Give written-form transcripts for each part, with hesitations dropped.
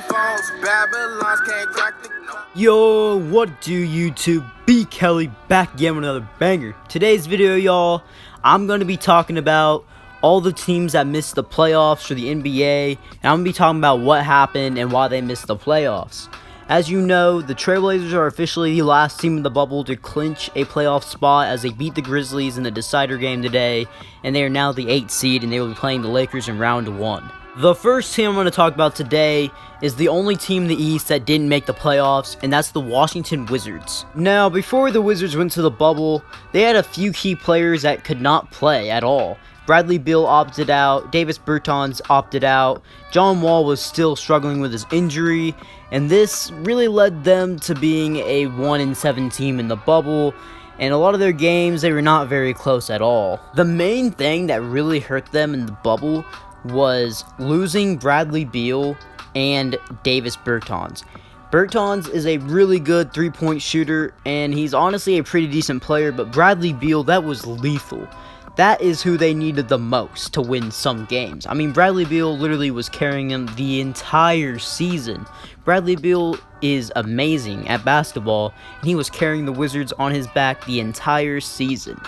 phones, Babylons can't crack the code. Yo, what do YouTube? Bkelly back again with another banger. Today's video, y'all, I'm going to be talking about all the teams that missed the playoffs for the NBA, and I'm going to be talking about what happened and why they missed the playoffs. As you know, the Trailblazers are officially the last team in the bubble to clinch a playoff spot as they beat the Grizzlies in the decider game today, and they are now the 8th seed and they will be playing the Lakers in round 1. The first team I'm going to talk about today is the only team in the East that didn't make the playoffs, and that's the Washington Wizards. Now, before the Wizards went to the bubble, they had a few key players that could not play at all. Bradley Beal opted out, Davis Bertans opted out, John Wall was still struggling with his injury, and this really led them to being a 1-7 team in the bubble, and a lot of their games, they were not very close at all. The main thing that really hurt them in the bubble was losing Bradley Beal and Davis Bertans. Bertans is a really good three-point shooter, and he's honestly a pretty decent player, but Bradley Beal, that was lethal. That is who they needed the most to win some games. I mean, Bradley Beal literally was carrying them the entire season. Bradley Beal is amazing at basketball, and he was carrying the Wizards on his back the entire season.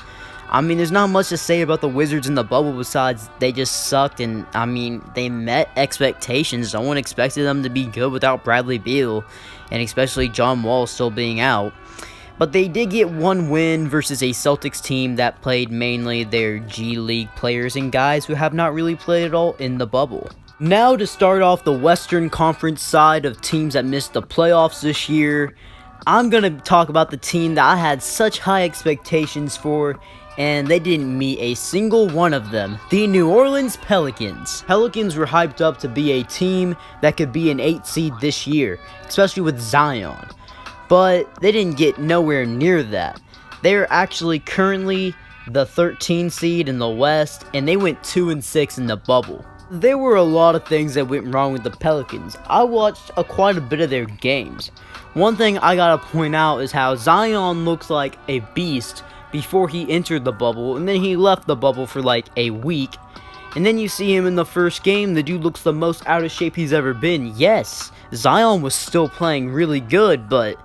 I mean, there's not much to say about the Wizards in the bubble besides they just sucked, and I mean, they met expectations. No one expected them to be good without Bradley Beal, and especially John Wall still being out. But they did get one win versus a Celtics team that played mainly their G League players and guys who have not really played at all in the bubble. Now to start off the Western Conference side of teams that missed the playoffs this year, I'm going to talk about the team that I had such high expectations for, and they didn't meet a single one of them. The New Orleans Pelicans. Pelicans were hyped up to be a team that could be an 8th seed this year, especially with Zion. But they didn't get nowhere near that. They are actually currently the 13th seed in the West, and they went 2-6 in the bubble. There were a lot of things that went wrong with the Pelicans. I watched quite a bit of their games. One thing I gotta point out is how Zion looks like a beast before he entered the bubble, and then he left the bubble for like a week, and then you see him in the first game, the dude looks the most out of shape he's ever been. Yes, Zion was still playing really good, but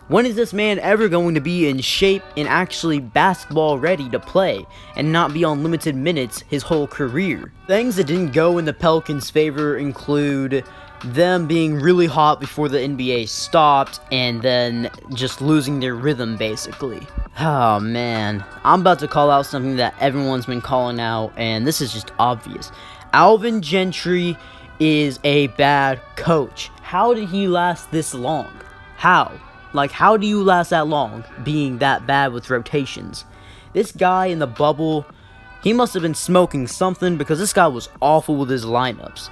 when is this man ever going to be in shape and actually basketball ready to play and not be on limited minutes his whole career? Things that didn't go in the Pelicans' favor include them being really hot before the NBA stopped and then just losing their rhythm basically. Oh man, I'm about to call out something that everyone's been calling out, and this is just obvious. Alvin Gentry is a bad coach. How did he last this long? How? Like, how do you last that long being that bad with rotations? This guy in the bubble, he must have been smoking something because this guy was awful with his lineups.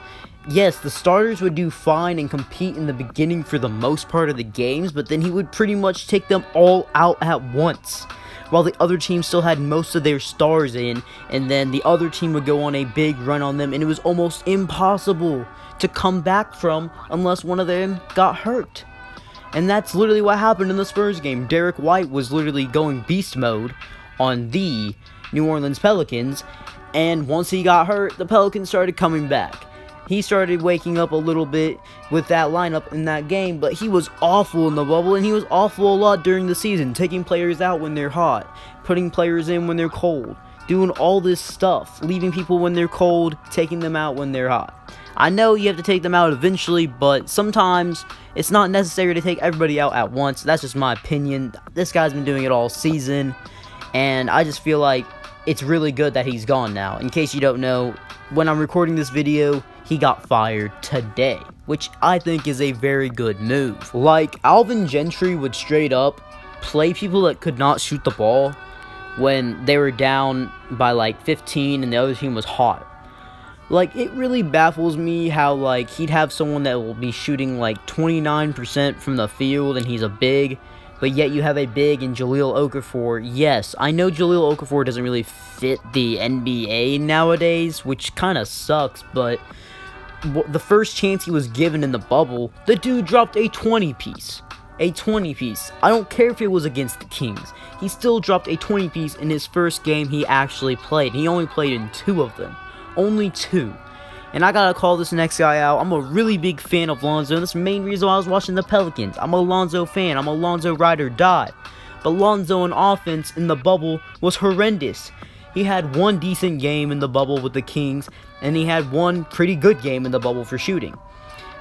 Yes, the starters would do fine and compete in the beginning for the most part of the games, but then he would pretty much take them all out at once, while the other team still had most of their stars in, and then the other team would go on a big run on them, and it was almost impossible to come back from unless one of them got hurt. And that's literally what happened in the Spurs game. Derek White was literally going beast mode on the New Orleans Pelicans, and once he got hurt, the Pelicans started coming back. He started waking up a little bit with that lineup in that game, but he was awful in the bubble, and he was awful a lot during the season, taking players out when they're hot, putting players in when they're cold, doing all this stuff, leaving people when they're cold, taking them out when they're hot. I know you have to take them out eventually, but sometimes it's not necessary to take everybody out at once. That's just my opinion. This guy's been doing it all season, and I just feel like it's really good that he's gone now. In case you don't know, when I'm recording this video, he got fired today, which I think is a very good move. Like, Alvin Gentry would straight up play people that could not shoot the ball when they were down by like 15 and the other team was hot. Like, it really baffles me how, like, he'd have someone that will be shooting, like, 29% from the field, and he's a big, but yet you have a big in Jahlil Okafor. Yes, I know Jahlil Okafor doesn't really fit the NBA nowadays, which kind of sucks, but the first chance he was given in the bubble, the dude dropped a 20-piece. A 20-piece. I don't care if it was against the Kings. He still dropped a 20-piece in his first game he actually played. He only played in 2 of them. Only 2. And I gotta call this next guy out. I'm a really big fan of Lonzo, and that's the main reason why I was watching the Pelicans. I'm a Lonzo fan. I'm a Lonzo ride or die. But Lonzo on offense in the bubble was horrendous. He had one decent game in the bubble with the Kings, and he had one pretty good game in the bubble for shooting.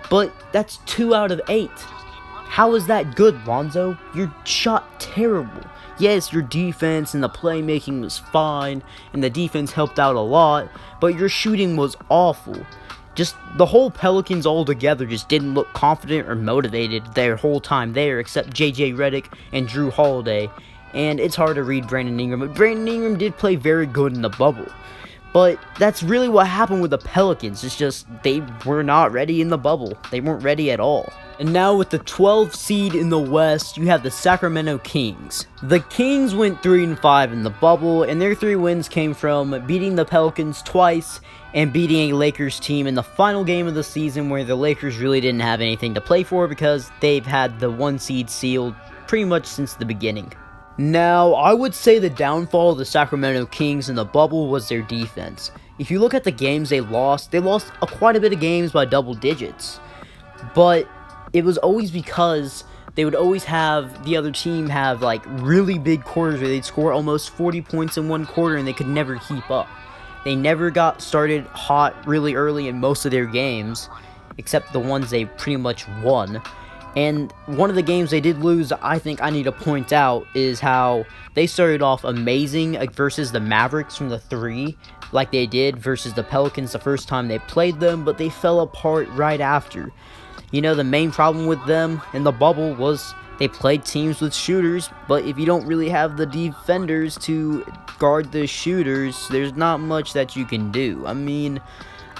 But that's 2 out of 8. How is that good, Lonzo? Your shot terrible. Yes, your defense and the playmaking was fine, and the defense helped out a lot, but your shooting was awful. Just the whole Pelicans all together just didn't look confident or motivated their whole time there, except JJ Redick and Drew Holiday. And it's hard to read Brandon Ingram, but Brandon Ingram did play very good in the bubble. But that's really what happened with the Pelicans. It's just they were not ready in the bubble. They weren't ready at all. And now with the 12th seed in the West, you have the Sacramento Kings. The Kings went 3-5 in the bubble, and their 3 wins came from beating the Pelicans twice and beating a Lakers team in the final game of the season, where the Lakers really didn't have anything to play for because they've had the 1 seed sealed pretty much since the beginning. Now, I would say the downfall of the Sacramento Kings in the bubble was their defense. If you look at the games they lost quite a bit of games by double digits. But it was always because they would always have the other team have like really big quarters where they'd score almost 40 points in one quarter and they could never keep up. They never got started hot really early in most of their games, except the ones they pretty much won. And one of the games they did lose, I think I need to point out, is how they started off amazing versus the Mavericks from the 3, like they did versus the Pelicans the first time they played them, but they fell apart right after. You know, the main problem with them in the bubble was they played teams with shooters, but if you don't really have the defenders to guard the shooters, there's not much that you can do. I mean,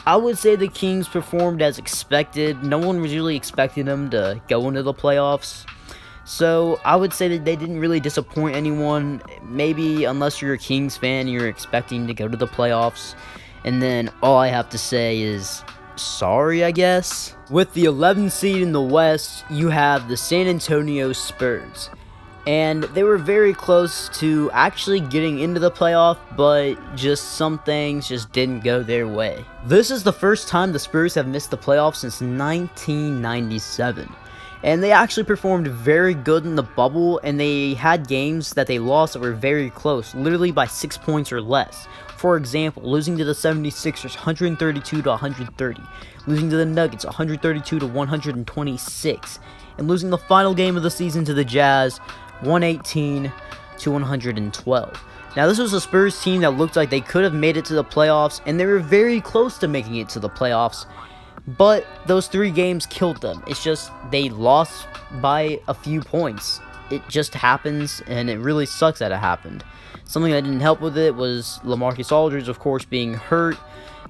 I would say the Kings performed as expected. No one was really expecting them to go into the playoffs. So I would say that they didn't really disappoint anyone. Maybe unless you're a Kings fan, you're expecting to go to the playoffs. And then all I have to say is sorry, I guess. With the 11th seed in the West, you have the San Antonio Spurs. And they were very close to actually getting into the playoff, but just some things just didn't go their way. This is the first time the Spurs have missed the playoffs since 1997. And they actually performed very good in the bubble, and they had games that they lost that were very close, literally by 6 points or less. For example, losing to the 76ers 132-130, losing to the Nuggets 132-126, and losing the final game of the season to the Jazz 118-112. Now, this was a Spurs team that looked like they could have made it to the playoffs, and they were very close to making it to the playoffs, but those 3 games killed them. It's just they lost by a few points. It just happens, and it really sucks that it happened. Something that didn't help with it was LaMarcus Aldridge, of course, being hurt,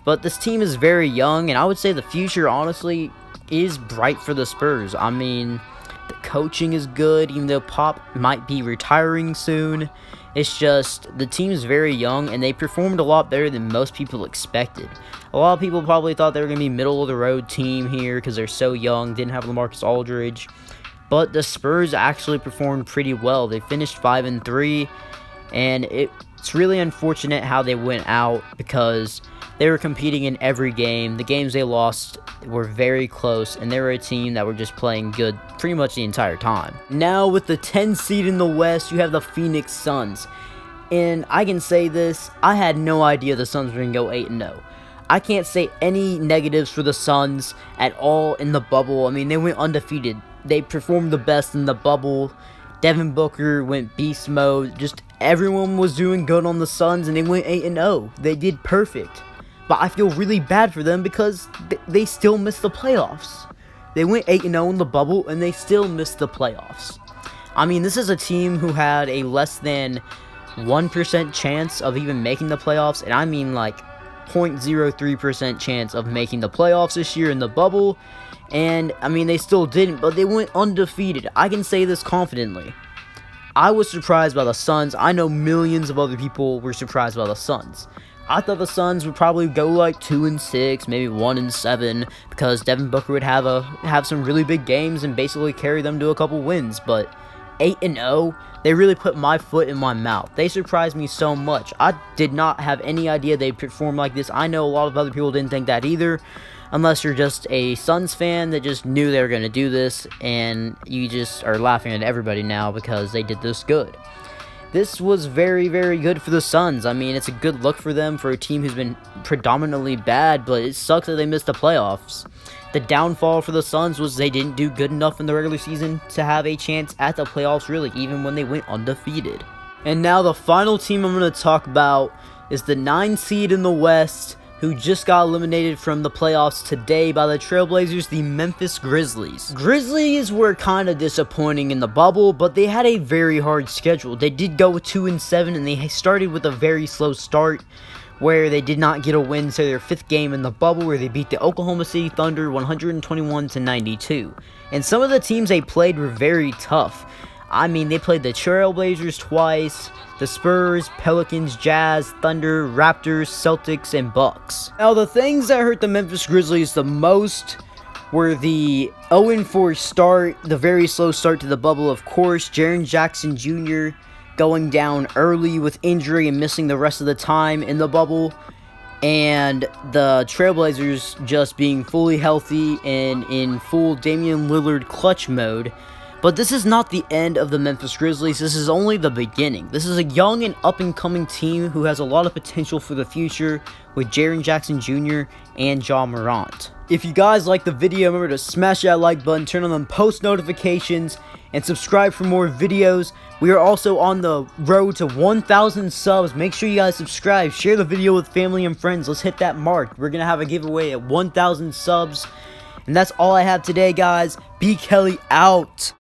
but this team is very young, and I would say the future, honestly, is bright for the Spurs. I mean, the coaching is good, even though Pop might be retiring soon. It's just, the team is very young, and they performed a lot better than most people expected. A lot of people probably thought they were going to be middle-of-the-road team here because they're so young, didn't have LaMarcus Aldridge. But the Spurs actually performed pretty well. They finished 5-3, and it's really unfortunate how they went out because they were competing in every game. The games they lost were very close, and they were a team that were just playing good pretty much the entire time. Now, with the 10th seed in the West, you have the Phoenix Suns. And I can say this, I had no idea the Suns were going to go 8-0. I can't say any negatives for the Suns at all in the bubble. I mean, they went undefeated. They performed the best in the bubble. Devin Booker went beast mode. Just everyone was doing good on the Suns, and they went 8-0. They did perfect. But I feel really bad for them because they still missed the playoffs. They went 8-0 in the bubble, and they still missed the playoffs. I mean, this is a team who had a less than 1% chance of even making the playoffs, and I mean like 0.03% chance of making the playoffs this year in the bubble. And, I mean, they still didn't, but they went undefeated. I can say this confidently. I was surprised by the Suns. I know millions of other people were surprised by the Suns. I thought the Suns would probably go like 2-6, maybe 1-7, because Devin Booker would have some really big games and basically carry them to a couple wins. But 8-0, they really put my foot in my mouth. They surprised me so much. I did not have any idea they'd perform like this. I know a lot of other people didn't think that either, unless you're just a Suns fan that just knew they were going to do this, and you just are laughing at everybody now because they did this good. This was very, very good for the Suns. I mean, it's a good look for them, for a team who's been predominantly bad, but it sucks that they missed the playoffs. The downfall for the Suns was they didn't do good enough in the regular season to have a chance at the playoffs, really, even when they went undefeated. And now the final team I'm going to talk about is the 9 seed in the West, who just got eliminated from the playoffs today by the Trailblazers, the Memphis Grizzlies. Grizzlies were kind of disappointing in the bubble, but they had a very hard schedule. They did go 2-7, and they started with a very slow start, where they did not get a win to their 5th game in the bubble, where they beat the Oklahoma City Thunder 121-92. And some of the teams they played were very tough. I mean, they played the Trailblazers twice, the Spurs, Pelicans, Jazz, Thunder, Raptors, Celtics, and Bucks. Now, the things that hurt the Memphis Grizzlies the most were the 0-4 start, the very slow start to the bubble, of course, Jaren Jackson Jr. going down early with injury and missing the rest of the time in the bubble, and the Trailblazers just being fully healthy and in full Damian Lillard clutch mode. But this is not the end of the Memphis Grizzlies. This is only the beginning. This is a young and up-and-coming team who has a lot of potential for the future with Jaren Jackson Jr. and Ja Morant. If you guys like the video, remember to smash that like button, turn on post notifications, and subscribe for more videos. We are also on the road to 1,000 subs. Make sure you guys subscribe. Share the video with family and friends. Let's hit that mark. We're going to have a giveaway at 1,000 subs. And that's all I have today, guys. Bkelly out.